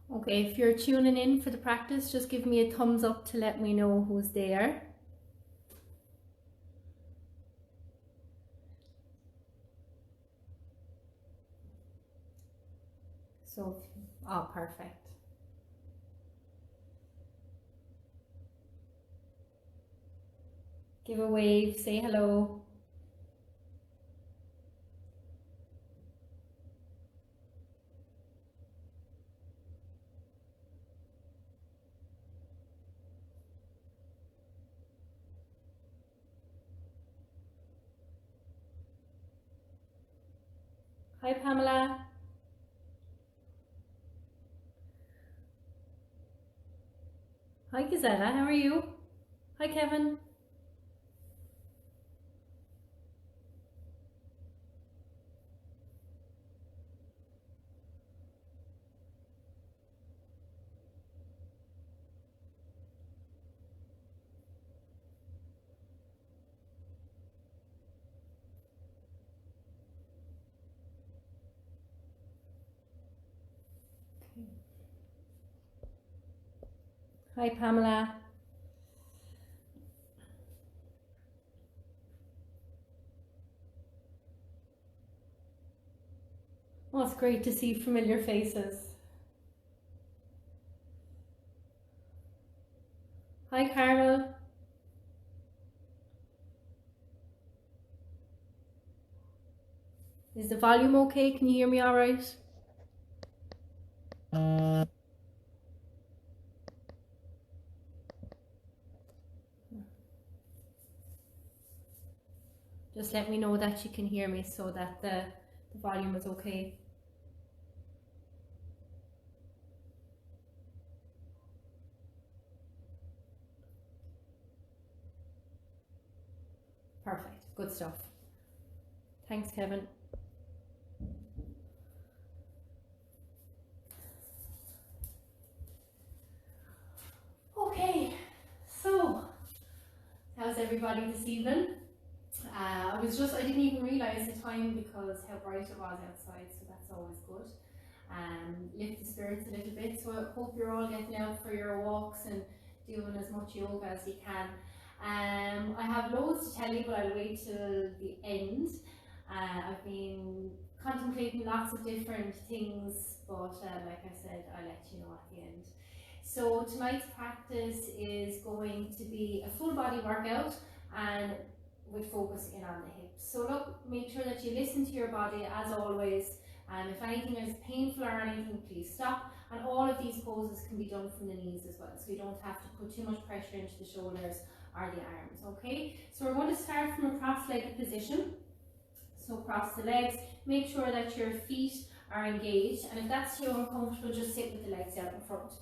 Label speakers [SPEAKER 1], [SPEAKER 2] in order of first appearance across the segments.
[SPEAKER 1] Okay, if you're tuning in for the practice, just give me a thumbs up to let me know who's there. So, oh, perfect. Give a wave, say hello. Hi, Pamela. Hi, Gazetta. How are you? Hi, Kevin. Hi, Pamela. Oh, it's great to see familiar faces. Hi, Carmel. Is the volume okay? Can you hear me all right? Just let me know that you can hear me so that the volume is okay. Perfect. Good stuff. Thanks, Kevin. Okay, so how's everybody this evening? I didn't even realise the time because how bright it was outside, so that's always good. Lift the spirits a little bit, so I hope you're all getting out for your walks and doing as much yoga as you can. I have loads to tell you, but I'll wait till the end. I've been contemplating lots of different things, but like I said, I'll let you know at the end. So tonight's practice is going to be a full body workout and with focusing on the hips. So look, make sure that you listen to your body as always. If anything is painful or anything, please stop. And all of these poses can be done from the knees as well, so you don't have to put too much pressure into the shoulders or the arms, okay? So we're going to start from a cross-legged position. So cross the legs, make sure that your feet are engaged, and if that's too uncomfortable, just sit with the legs out in front.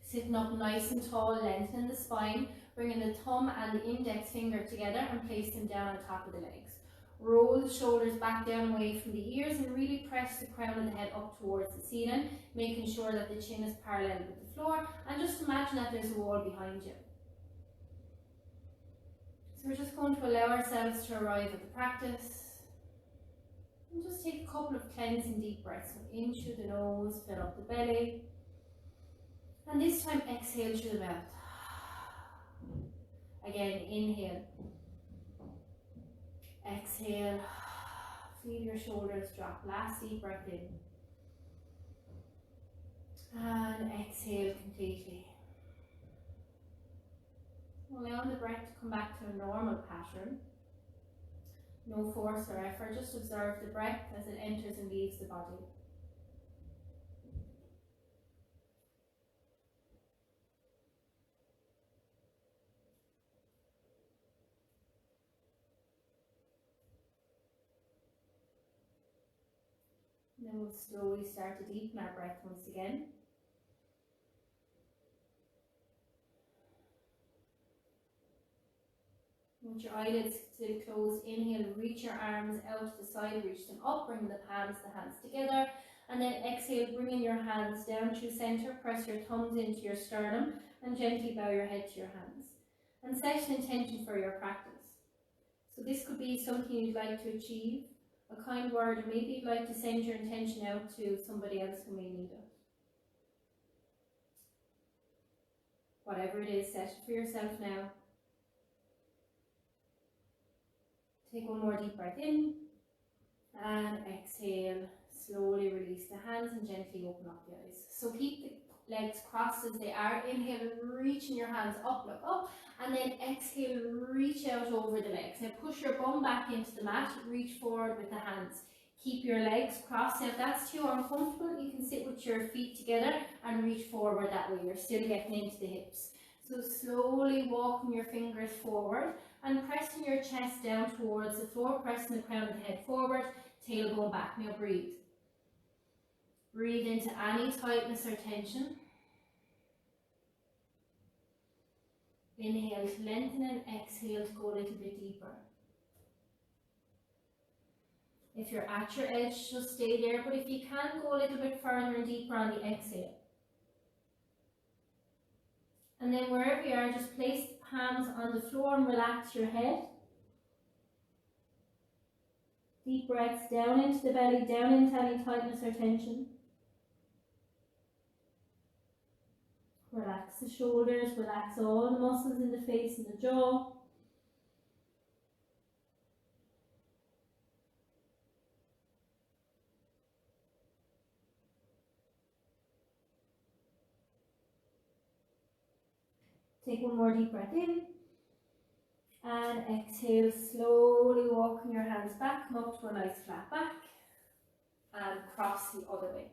[SPEAKER 1] Sitting up nice and tall, lengthening the spine, bringing the thumb and the index finger together and place them down on top of the legs. Roll the shoulders back down away from the ears and really press the crown of the head up towards the ceiling, making sure that the chin is parallel with the floor, and just imagine that there's a wall behind you. So we're just going to allow ourselves to arrive at the practice. And just take a couple of cleansing deep breaths. So in through the nose, fill up the belly. And this time exhale through the mouth. Again, inhale. Exhale. Feel your shoulders drop. Last deep breath in. And exhale completely. Allowing the breath to come back to a normal pattern. No force or effort, just observe the breath as it enters and leaves the body. And then we'll slowly start to deepen our breath once again. With your eyelids still closed, inhale, reach your arms out to the side, reach them up, bring the hands together, and then exhale, bringing your hands down through center, press your thumbs into your sternum, and gently bow your head to your hands. And set an intention for your practice. So this could be something you'd like to achieve, a kind word, or maybe you'd like to send your intention out to somebody else who may need it. Whatever it is, set it for yourself now. Take one more deep breath in, and exhale. Slowly release the hands and gently open up the eyes. So keep the legs crossed as they are. Inhale, reaching your hands up, look up, and then exhale, reach out over the legs. Now push your bum back into the mat, reach forward with the hands. Keep your legs crossed. Now if that's too uncomfortable, you can sit with your feet together and reach forward that way. You're still getting into the hips. So slowly walking your fingers forward and pressing your chest down towards the floor, pressing the crown of the head forward, tailbone back. Now breathe. Breathe into any tightness or tension. Inhale to lengthen and exhale to go a little bit deeper. If you're at your edge, just stay there, but if you can, go a little bit further and deeper on the exhale. And then wherever you are, just place hands on the floor and relax your head. Deep breaths down into the belly, down into any tightness or tension. Relax the shoulders, relax all the muscles in the face and the jaw. Take one more deep breath in. And exhale, slowly walking your hands back, come up to a nice flat back. And cross the other way.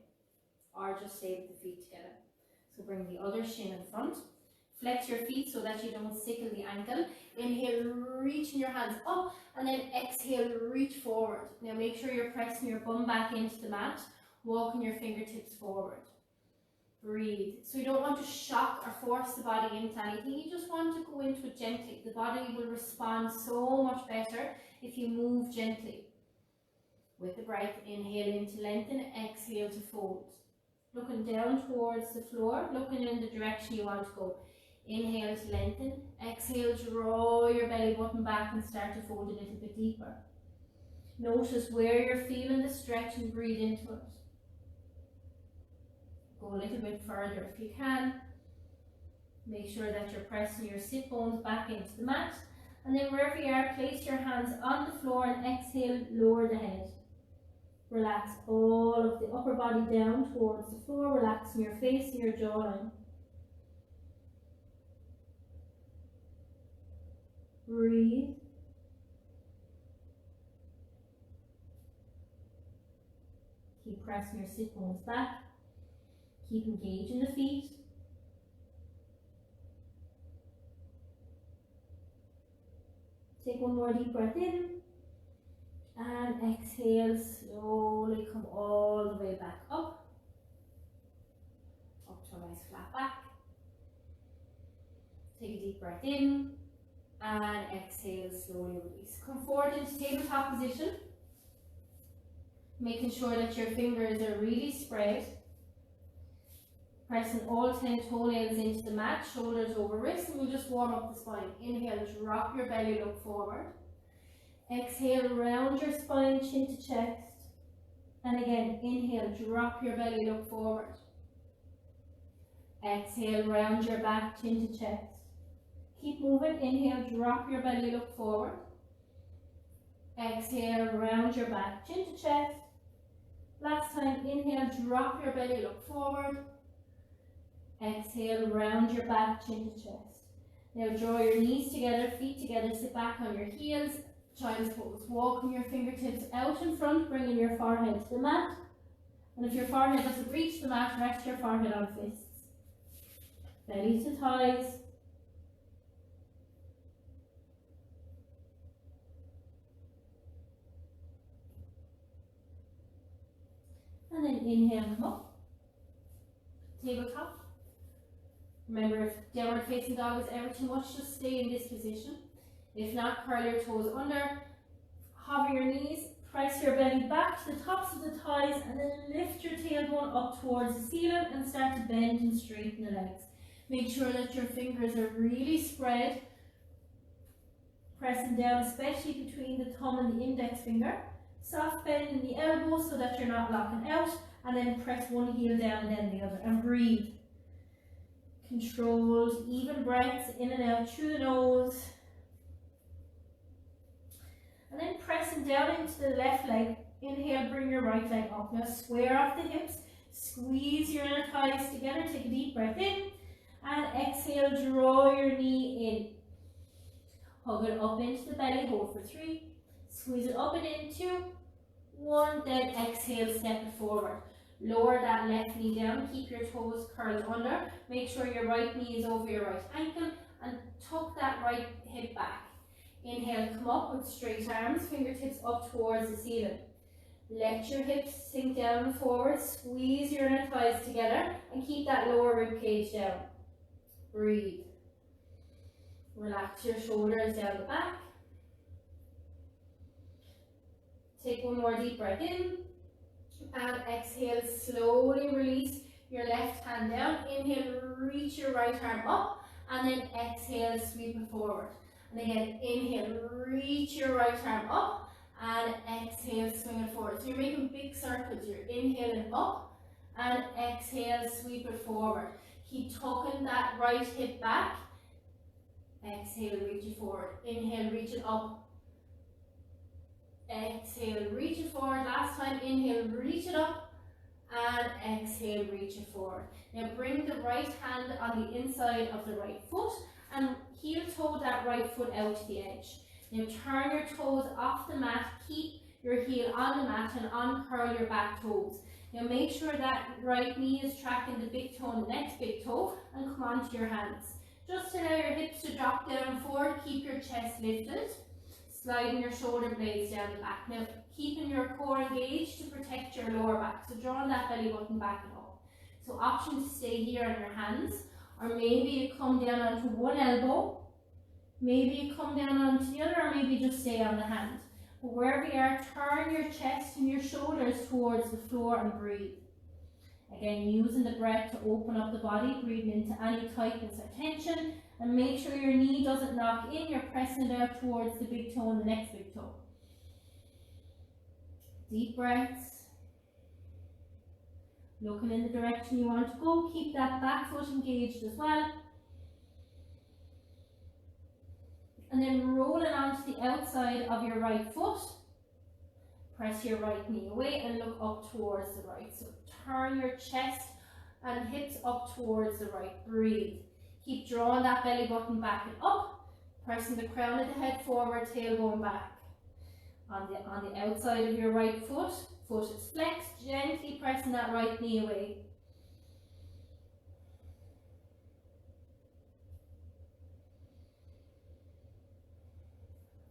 [SPEAKER 1] Or just stay with the feet together. So bring the other shin in front. Flex your feet so that you don't sickle the ankle. Inhale, reaching your hands up, and then exhale, reach forward. Now make sure you're pressing your bum back into the mat, walking your fingertips forward. Breathe. So you don't want to shock or force the body into anything, you just want to go into it gently. The body will respond so much better if you move gently. With the breath, inhale in to lengthen, exhale to fold. Looking down towards the floor, looking in the direction you want to go. Inhale to lengthen, exhale, draw your belly button back and start to fold a little bit deeper. Notice where you're feeling the stretch and breathe into it. Go a little bit further if you can. Make sure that you're pressing your sit bones back into the mat. And then wherever you are, place your hands on the floor and exhale, lower the head. Relax all of the upper body down towards the floor, relaxing your face and your jawline. Breathe. Keep pressing your sit bones back. Keep engaging the feet. Take one more deep breath in. And exhale, slowly come all the way back up. Up to a nice flat back. Take a deep breath in. And exhale, slowly release. Come forward into tabletop position. Making sure that your fingers are really spread. Pressing all 10 toenails into the mat, shoulders over wrists, and we'll just warm up the spine. Inhale, drop your belly, look forward. Exhale, round your spine, chin to chest. And again, inhale, drop your belly, look forward. Exhale, round your back, chin to chest. Keep moving. Inhale, drop your belly, look forward. Exhale, round your back, chin to chest. Last time, inhale, drop your belly, look forward. Exhale, round your back, chin to chest. Now draw your knees together, feet together, sit back on your heels. Child's pose. Walking your fingertips out in front, bringing your forehead to the mat. And if your forehead doesn't reach the mat, rest your forehead on fists. Belly to thighs. And then inhale, come up. Tabletop. Remember, if downward facing dog is ever too much, just stay in this position. If not, curl your toes under, hover your knees, press your belly back to the tops of the thighs, and then lift your tailbone up towards the ceiling and start to bend and straighten the legs. Make sure that your fingers are really spread, pressing down especially between the thumb and the index finger. Soft bend in the elbows so that you're not locking out, and then press one heel down and then the other, and breathe.
[SPEAKER 2] Controlled, even breaths in and out through the nose. And then pressing down into the left leg. Inhale, bring your right leg up. Now square off the hips. Squeeze your inner thighs together. Take a deep breath in. And exhale, draw your knee in. Hug it up into the belly. Hold for 3. Squeeze it up and in. 2, 1. Then exhale, step it forward. Lower that left knee down. Keep your toes curled under. Make sure your right knee is over your right ankle. And tuck that right hip back. Inhale, come up with straight arms. Fingertips up towards the ceiling. Let your hips sink down and forward. Squeeze your inner thighs together. And keep that lower rib cage down. Breathe. Relax your shoulders down the back. Take one more deep breath in. And exhale, slowly release your left hand down. Inhale, reach your right arm up. And then exhale, sweep it forward. And again, inhale, reach your right arm up. And exhale, swing it forward. So you're making big circles. You're inhaling up. And exhale, sweep it forward. Keep tucking that right hip back. Exhale, reach it forward. Inhale, reach it up. Exhale, reach it forward. Last time, inhale, reach it up. And exhale, reach it forward. Now bring the right hand on the inside of the right foot and heel toe that right foot out to the edge. Now turn your toes off the mat. Keep your heel on the mat and uncurl your back toes. Now make sure that right knee is tracking the big toe and the next big toe, and come onto your hands. Just allow your hips to drop down and forward. Keep your chest lifted. Sliding your shoulder blades down the back. Now keeping your core engaged to protect your lower back. So drawing that belly button back and up. So option to stay here on your hands, or maybe you come down onto one elbow, maybe you come down onto the other, or maybe just stay on the hand. But wherever you are, turn your chest and your shoulders towards the floor and breathe. Again, using the breath to open up the body, breathing into any tightness or tension, and make sure your knee doesn't knock in. You're pressing it out towards the big toe and the next big toe. Deep breaths. Looking in the direction you want to go. Keep that back foot engaged as well. And then rolling onto the outside of your right foot. Press your right knee away and look up towards the right. So turn your chest and hips up towards the right. Breathe. Keep drawing that belly button back and up. Pressing the crown of the head forward, tailbone back. On the outside of your right foot, foot is flexed, gently pressing that right knee away.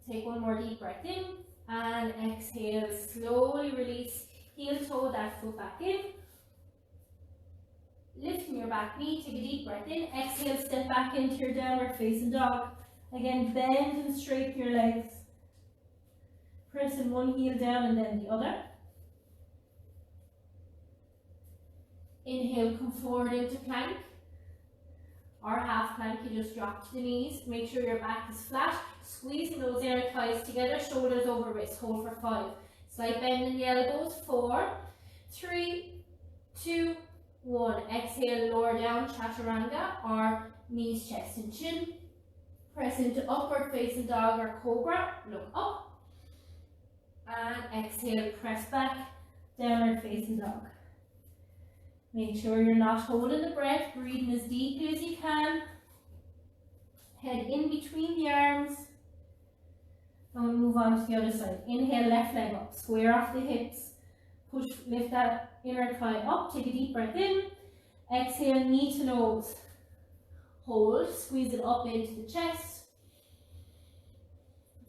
[SPEAKER 2] Take one more deep breath in and exhale, slowly release, heel toe that foot back in. Lifting your back knee, take a deep breath in, exhale, step back into your downward facing dog. Again, bend and straighten your legs. Pressing one heel down and then the other. Inhale, come forward into plank or half plank. You just drop to the knees. Make sure your back is flat. Squeezing those inner thighs together, shoulders over wrists. Hold for 5. Slight bend in the elbows. 4, 3, 2, 1. Exhale, lower down, chaturanga or knees, chest and chin. Press into upward facing dog or cobra. Look up. And exhale, press back, downward facing dog. Make sure you're not holding the breath, breathing as deeply as you can. Head in between the arms. And we'll move on to the other side. Inhale, left leg up, square off the hips. Push, lift that inner thigh up, take a deep breath in. Exhale, knee to nose. Hold, squeeze it up into the chest.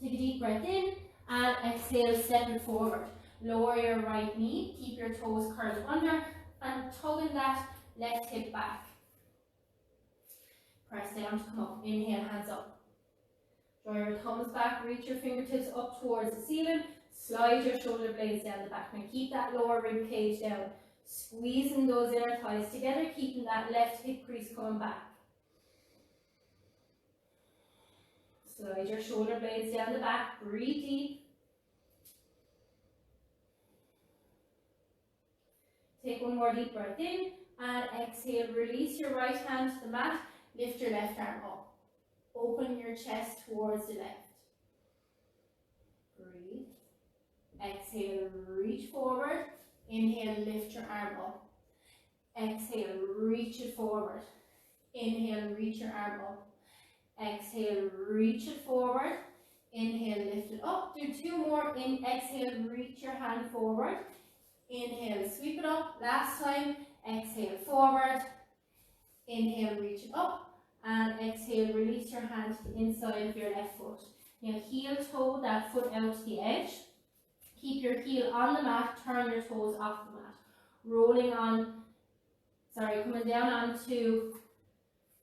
[SPEAKER 2] Take a deep breath in. And exhale, step it forward. Lower your right knee, keep your toes curled under, and tugging that left hip back. Press down to come up. Inhale, hands up. Draw your thumbs back, reach your fingertips up towards the ceiling. Slide your shoulder blades down the back. Now keep that lower rib cage down. Squeezing those inner thighs together, keeping that left hip crease coming back. Slide your shoulder blades down the back. Breathe deep. Take one more deep breath in and exhale, release your right hand to the mat, lift your left arm up. Open your chest towards the left. Breathe. Exhale, reach forward. Inhale, lift your arm up. Exhale, reach it forward. Inhale, reach your arm up. Exhale, reach it forward. Inhale, lift it up. Do two more. Exhale, reach your hand forward. Inhale, sweep it up. Last time. Exhale, forward. Inhale, reach it up. And exhale, release your hand to the inside of your left foot. Now heel toe that foot out to the edge. Keep your heel on the mat, turn your toes off the mat. Rolling on, coming down onto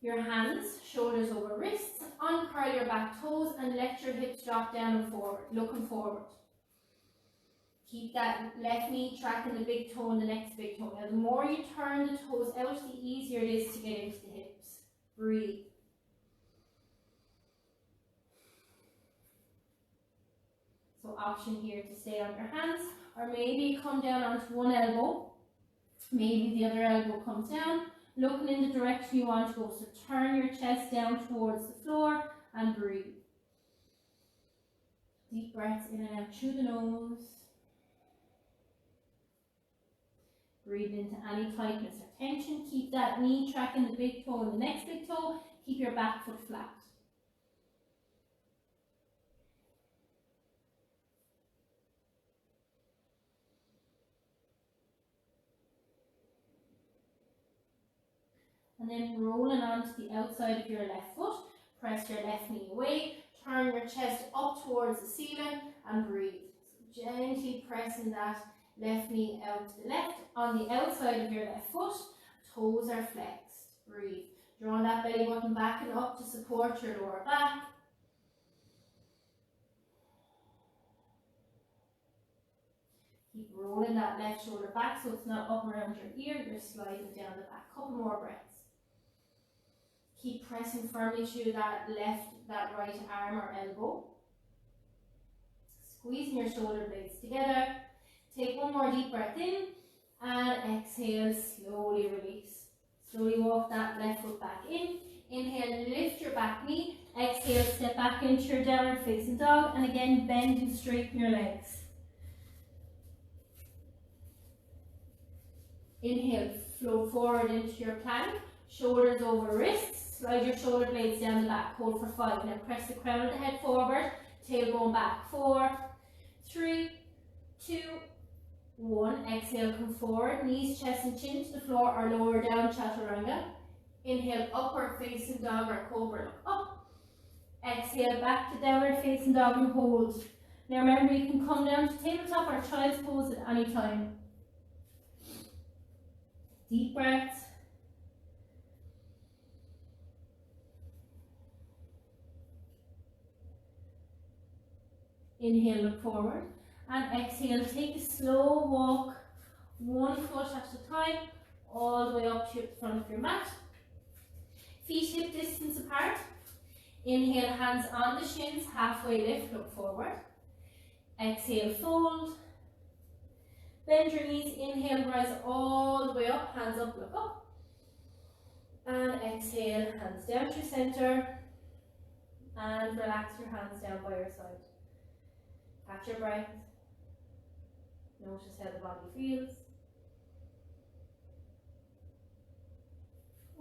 [SPEAKER 2] your hands, shoulders over wrists. Uncurl your back toes and let your hips drop down and forward, looking forward. Keep that left knee tracking the big toe and the next big toe. Now the more you turn the toes out, the easier it is to get into the hips. Breathe. So option here to stay on your hands, or maybe come down onto one elbow. Maybe the other elbow comes down, looking in the direction you want to go. So turn your chest down towards the floor and breathe. Deep breaths in and out through the nose. Breathe into any tightness or tension. Keep that knee tracking the big toe and the next big toe. Keep your back foot flat. And then rolling onto the outside of your left foot. Press your left knee away. Turn your chest up towards the ceiling and breathe. So gently pressing that left knee out to the left. On the outside of your left foot, toes are flexed. Breathe. Draw that belly button back and up to support your lower back. Keep rolling that left shoulder back so it's not up around your ear. You're sliding down the back. Couple more breaths. Keep pressing firmly through that right arm or elbow. Squeezing your shoulder blades together. Take one more deep breath in and exhale, slowly release. Slowly walk that left foot back in. Inhale, lift your back knee. Exhale, step back into your downward facing dog, and again bend and straighten your legs. Inhale, flow forward into your plank, shoulders over wrists, slide your shoulder blades down the back, hold for 5. Now press the crown of the head forward, tailbone back, 4, 3, 2, 1. Exhale, come forward, knees, chest and chin to the floor or lower down, chaturanga. Inhale, upward facing dog or cobra, look up. Exhale, back to downward facing dog and hold. Now remember, you can come down to tabletop or child's pose at any time. Deep breaths. Inhale, look forward. And exhale, take a slow walk, one foot at a time, all the way up to the front of your mat. Feet hip distance apart. Inhale, hands on the shins, halfway lift, look forward. Exhale, fold. Bend your knees, inhale, rise all the way up, hands up, look up. And exhale, hands down to center. And relax your hands down by your side. Catch your breath. Notice how the body feels.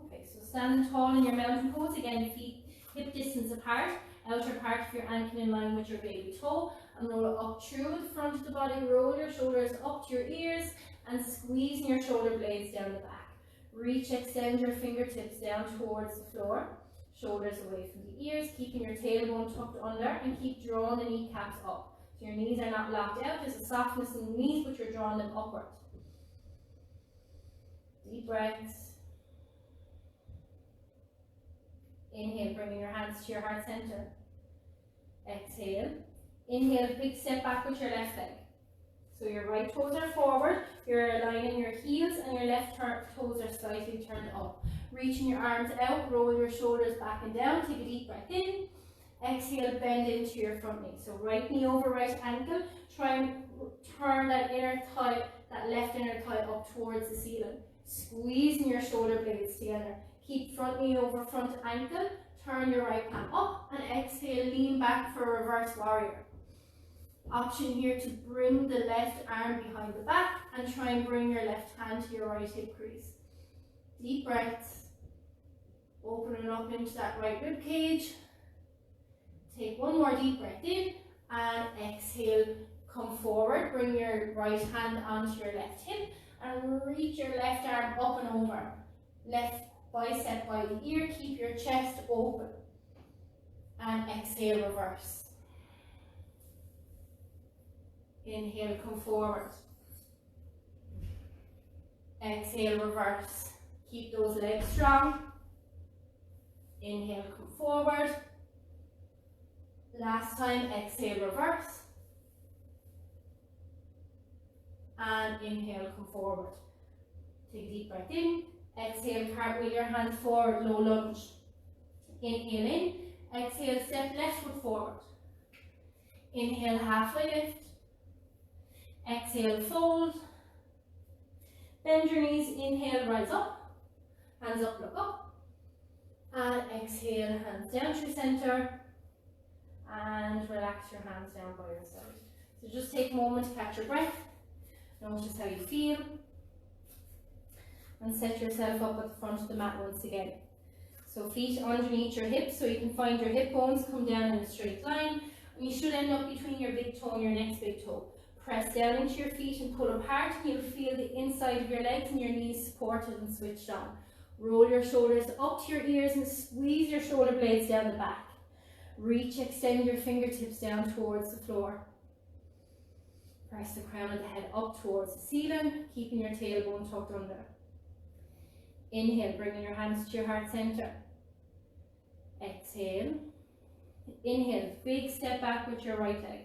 [SPEAKER 2] Okay, so standing tall in your mountain pose, again, feet hip distance apart, outer part of your ankle in line with your baby toe, and roll up through the front of the body, roll your shoulders up to your ears, and squeezing your shoulder blades down the back. Reach, extend your fingertips down towards the floor, shoulders away from the ears, keeping your tailbone tucked under, and keep drawing the kneecaps up. So your knees are not locked out, there's a softness in the knees, but you're drawing them upward. Deep breaths. Inhale, bringing your hands to your heart center. Exhale. Inhale, big step back with your left leg. So your right toes are forward, you're aligning your heels, and your left toes are slightly turned up. Reaching your arms out, roll your shoulders back and down, take a deep breath in. Exhale, bend into your front knee. So right knee over right ankle, try and turn that inner thigh, that left inner thigh up towards the ceiling. Squeezing your shoulder blades together. Keep front knee over front ankle. Turn your right palm up and exhale, lean back for reverse warrior. Option here to bring the left arm behind the back and try and bring your left hand to your right hip crease. Deep breaths. Opening up into that right rib cage. Take one more deep breath in and exhale. Come forward. Bring your right hand onto your left hip and reach your left arm up and over. Left bicep by the ear. Keep your chest open. And exhale, reverse. Inhale, come forward. Exhale, reverse. Keep those legs strong. Inhale, come forward. Last time, exhale, reverse. And inhale, come forward. Take a deep breath in. Exhale, cartwheel your hands forward, low lunge. Inhale in. Exhale, step left foot forward. Inhale, halfway lift. Exhale, fold. Bend your knees. Inhale, rise up. Hands up, look up. And exhale, hands down through center. And relax your hands down by your side. So just take a moment to catch your breath. Notice how you feel. And set yourself up at the front of the mat once again. So feet underneath your hips so you can find your hip bones come down in a straight line. And you should end up between your big toe and your next big toe. Press down into your feet and pull apart, and you'll feel the inside of your legs and your knees supported and switched on. Roll your shoulders up to your ears and squeeze your shoulder blades down the back. Reach, extend your fingertips down towards the floor. Press the crown of the head up towards the ceiling, keeping your tailbone tucked under. Inhale, bringing your hands to your heart center. Exhale. Inhale, big step back with your right leg.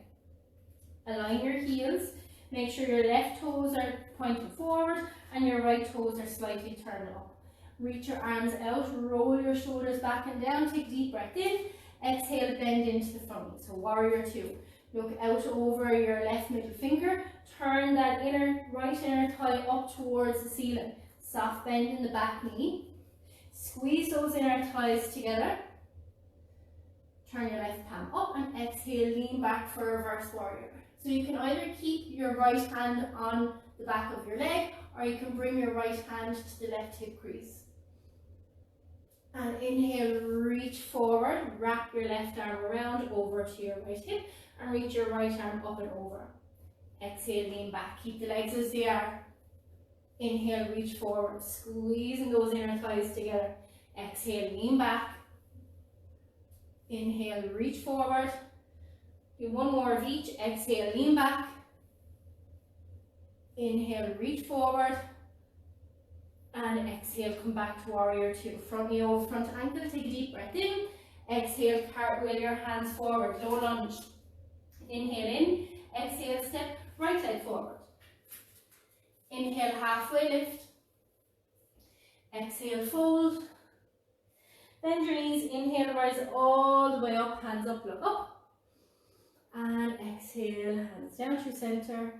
[SPEAKER 2] Align your heels. Make sure your left toes are pointing forward and your right toes are slightly turned up. Reach your arms out, roll your shoulders back and down. Take a deep breath in. Exhale, bend into the front. So warrior two. Look out over your left middle finger. Turn that right inner thigh up towards the ceiling. Soft bend in the back knee. Squeeze those inner thighs together. Turn your left palm up and exhale, lean back for reverse warrior. So you can either keep your right hand on the back of your leg, or you can bring your right hand to the left hip crease. And inhale, reach forward, wrap your left arm around over to your right hip and reach your right arm up and over. Exhale, lean back, keep the legs as they are. Inhale, reach forward, squeezing those inner thighs together. Exhale, lean back. Inhale, reach forward. Do one more of each. Exhale, lean back. Inhale, reach forward. And exhale, come back to warrior two. Front knee over front ankle. Take a deep breath in. Exhale, cartwheel your hands forward. Low lunge. Inhale in. Exhale, step right leg forward. Inhale, halfway lift. Exhale, fold. Bend your knees. Inhale, rise all the way up. Hands up, look up. And exhale, hands down through center.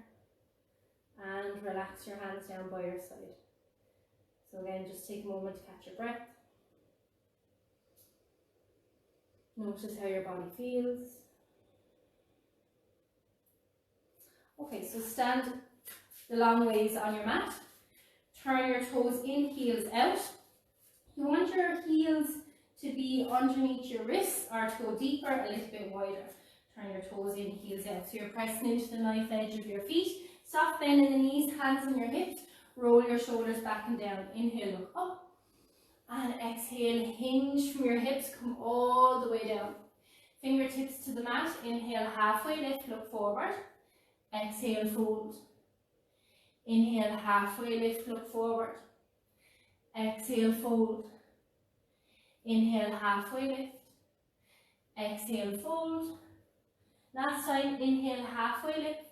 [SPEAKER 2] And relax your hands down by your side. So again, just take a moment to catch your breath. Notice how your body feels. Okay, so stand the long ways on your mat. Turn your toes in, heels out. You want your heels to be underneath your wrists or to go deeper, a little bit wider. Turn your toes in, heels out. So you're pressing into the knife edge of your feet. Soft bend in the knees, hands on your hips. Roll your shoulders back and down. Inhale, look up. And exhale, hinge from your hips, come all the way down. Fingertips to the mat. Inhale, halfway lift, look forward. Exhale, fold. Inhale, halfway lift, look forward. Exhale, fold. Inhale, halfway lift. Exhale, fold. Last time, inhale, halfway lift.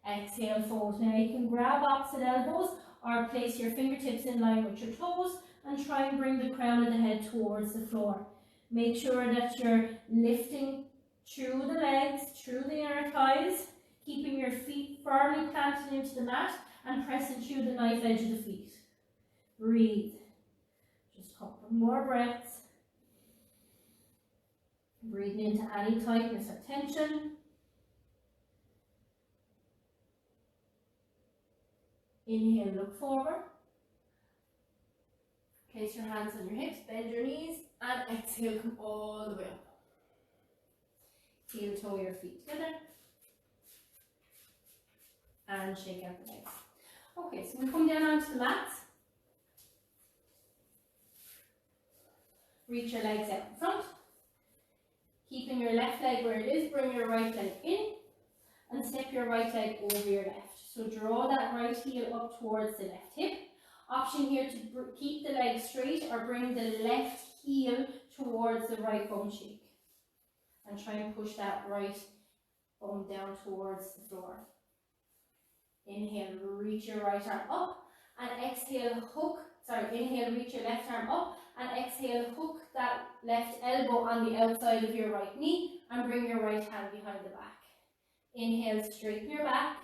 [SPEAKER 2] Exhale, fold. Now you can grab opposite elbows or place your fingertips in line with your toes and try and bring the crown of the head towards the floor. Make sure that you're lifting through the legs, through the inner thighs, keeping your feet firmly planted into the mat and pressing through the knife edge of the feet. Breathe. Just a couple more breaths. Breathing into any tightness or tension. Inhale, look forward. Place your hands on your hips, bend your knees, and exhale, come all the way up. Heel toe your feet together. And shake out the legs. Okay, so we come down onto the mats. Reach your legs out in front. Keeping your left leg where it is, bring your right leg in and step your right leg over your left. So draw that right heel up towards the left hip. Option here to keep the leg straight or bring the left heel towards the right bum cheek. And try and push that right bum down towards the floor. Inhale, reach your right arm up and exhale, inhale, reach your left arm up and exhale, hook that left elbow on the outside of your right knee and bring your right hand behind the back. Inhale, straighten your back.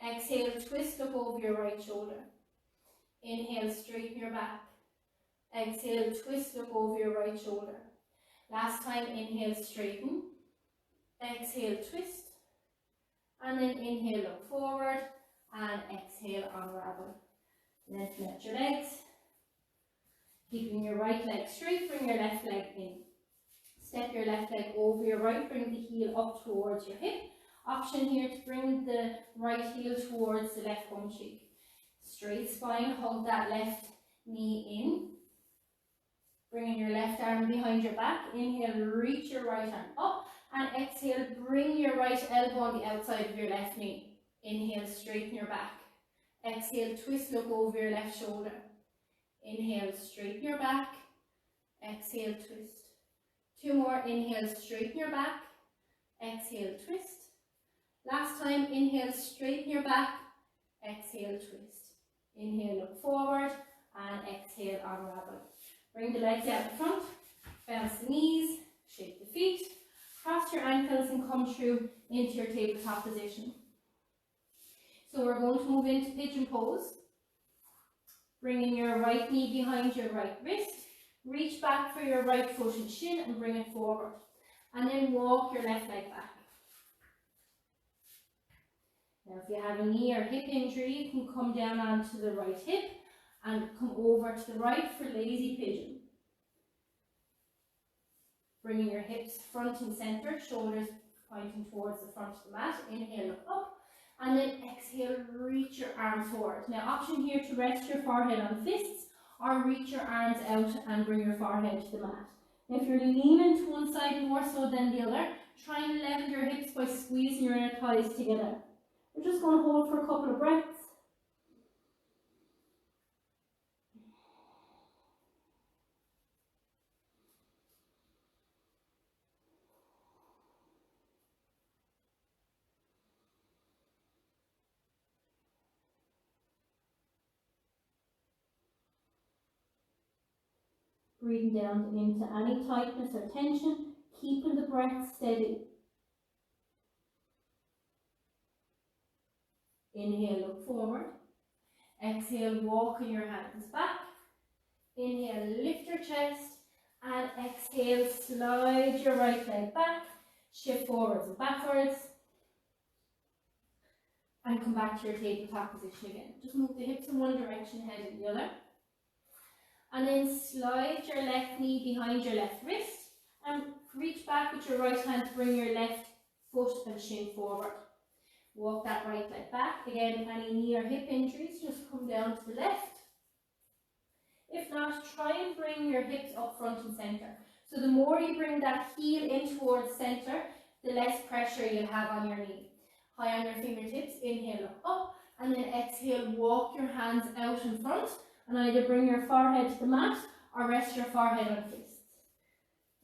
[SPEAKER 2] Exhale, twist, look over your right shoulder. Inhale, straighten your back. Exhale, twist, look over your right shoulder. Last time, inhale, straighten. Exhale, twist. And then inhale, look forward. And exhale, unravel. Lengthen out your legs. Keeping your right leg straight, bring your left leg in. Step your left leg over your right, bring the heel up towards your hip. Option here to bring the right heel towards the left bum cheek. Straight spine, hug that left knee in. Bringing your left arm behind your back. Inhale, reach your right arm up. And exhale, bring your right elbow on the outside of your left knee. Inhale, straighten your back. Exhale, twist, look over your left shoulder. Inhale, straighten your back. Exhale, twist. Two more. Inhale, straighten your back. Exhale, twist. Last time, inhale, straighten your back. Exhale, twist. Inhale, look forward. And exhale, unravel. Bring the legs out in front. Bounce the knees. Shake the feet. Cross your ankles and come through into your tabletop position. So we're going to move into pigeon pose. Bringing your right knee behind your right wrist. Reach back for your right foot and shin and bring it forward. And then walk your left leg back. Now if you have a knee or hip injury, you can come down onto the right hip and come over to the right for lazy pigeon. Bringing your hips front and centre, shoulders pointing towards the front of the mat. Inhale, look up. And then exhale, reach your arms forward. Now option here to rest your forehead on fists or reach your arms out and bring your forehead to the mat. Now if you're leaning to one side more so than the other, try and level your hips by squeezing your inner thighs together. We're just going to hold for a couple of breaths. Breathing down into any tightness or tension, keeping the breath steady. Inhale, look forward. Exhale, walking your hands back. Inhale, lift your chest. And exhale, slide your right leg back. Shift forwards and backwards. And come back to your tabletop position again. Just move the hips in one direction, head in the other. And then slide your left knee behind your left wrist and reach back with your right hand to bring your left foot and shin forward. Walk that right leg back. Again, any knee or hip injuries, just come down to the left. If not, try and bring your hips up front and centre. So the more you bring that heel in towards centre, the less pressure you'll have on your knee. High on your fingertips, inhale, look up, and then exhale, walk your hands out in front. And either bring your forehead to the mat or rest your forehead on fists.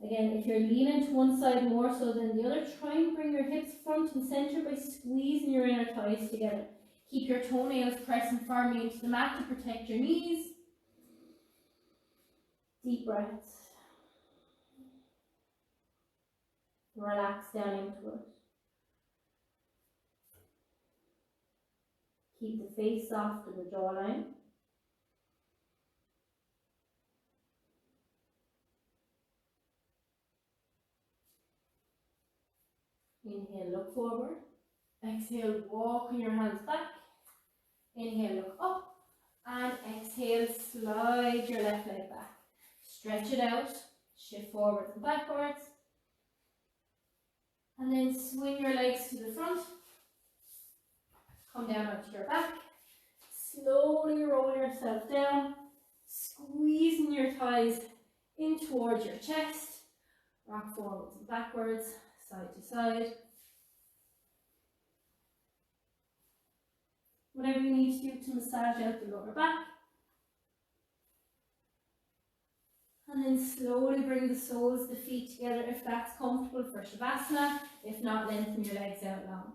[SPEAKER 2] Again, if you're leaning to one side more so than the other, try and bring your hips front and centre by squeezing your inner thighs together. Keep your toenails pressing firmly into the mat to protect your knees. Deep breaths. Relax down into it. Keep the face soft to the jawline. Inhale, look forward. Exhale, walking your hands back. Inhale, look up. And exhale, slide your left leg back. Stretch it out. Shift forwards and backwards. And then swing your legs to the front. Come down onto your back. Slowly roll yourself down. Squeezing your thighs in towards your chest. Rock forwards and backwards, side to side. Whatever you need to do to massage out the lower back. And then slowly bring the soles of the feet together if that's comfortable for Shavasana. If not, lengthen your legs out long.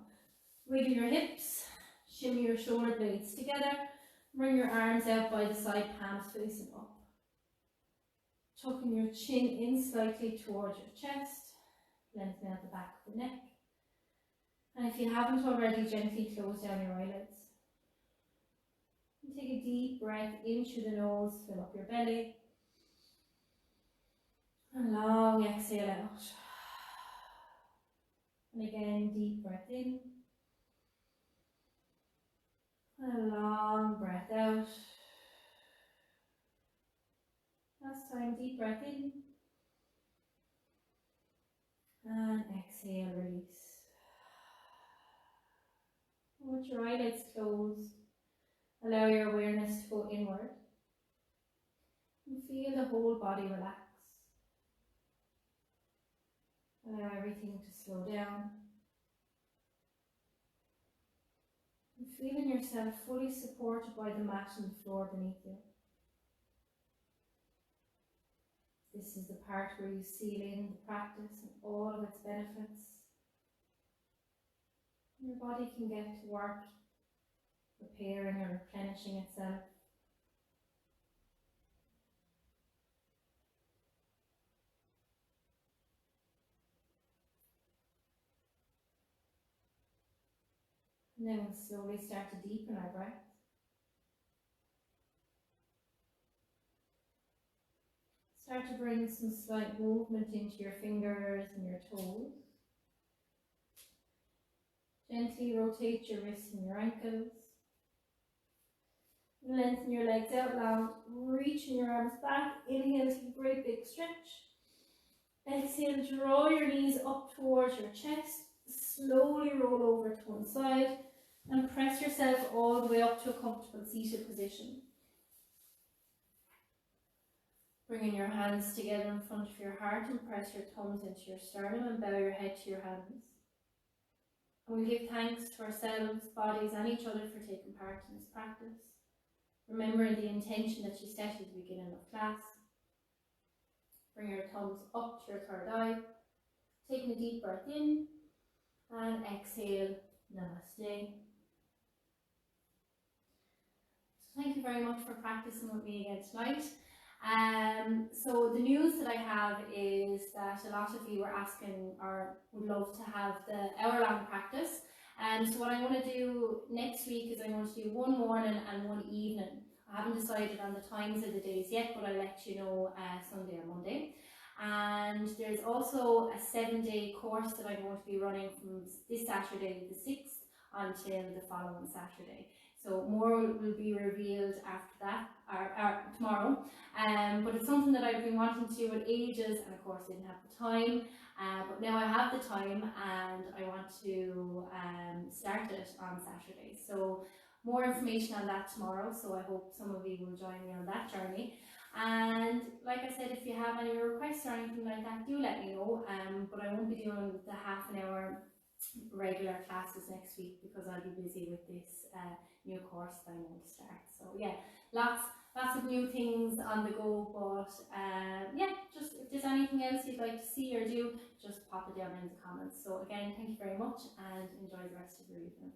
[SPEAKER 2] Wiggle your hips, shimmy your shoulder blades together. Bring your arms out by the side, palms facing up. Tucking your chin in slightly towards your chest. Lengthen out the back of the neck. And if you haven't already, gently close down your eyelids. And take a deep breath in through the nose, fill up your belly. And long exhale out. And again, deep breath in. And a long breath out. Last time, deep breath in. And exhale, release. With your eyelids closed, allow your awareness to go inward. And feel the whole body relax. Allow everything to slow down. And feeling yourself fully supported by the mat and the floor beneath you. This is the part where you seal in the practice and all of its benefits. Your body can get to work repairing and replenishing itself. And then we'll slowly start to deepen our breath. Start to bring some slight movement into your fingers and your toes. Gently rotate your wrists and your ankles. Lengthen your legs out long, reaching your arms back. Inhale, take a great big stretch. Exhale, draw your knees up towards your chest. Slowly roll over to one side and press yourself all the way up to a comfortable seated position. Bringing your hands together in front of your heart and press your thumbs into your sternum and bow your head to your hands. And we give thanks to ourselves, bodies and each other for taking part in this practice. Remembering the intention that you set at the beginning of class. Bring your thumbs up to your third eye. Taking a deep breath in and exhale, namaste. So thank you very much for practicing with me again tonight. So the news that I have is that a lot of you were asking or would love to have the hour-long practice. So what I'm going to do next week is I'm going to do one morning and one evening. I haven't decided on the times of the days yet, but I'll let you know Sunday or Monday. And there's also a 7-day course that I'm going to be running from this Saturday, the 6th, until the following Saturday. So more will be revealed after that, or tomorrow. But it's something that I've been wanting to do for ages, and of course didn't have the time. But now I have the time, and I want to start it on Saturday. So more information on that tomorrow. So I hope some of you will join me on that journey. And like I said, if you have any requests or anything like that, do let me know. But I won't be doing the half an hour regular classes next week because I'll be busy with this new course that I'm going to start. So yeah, lots of new things on the go, but yeah, just if there's anything else you'd like to see or do, just pop it down in the comments. So again, thank you very much and enjoy the rest of your evening.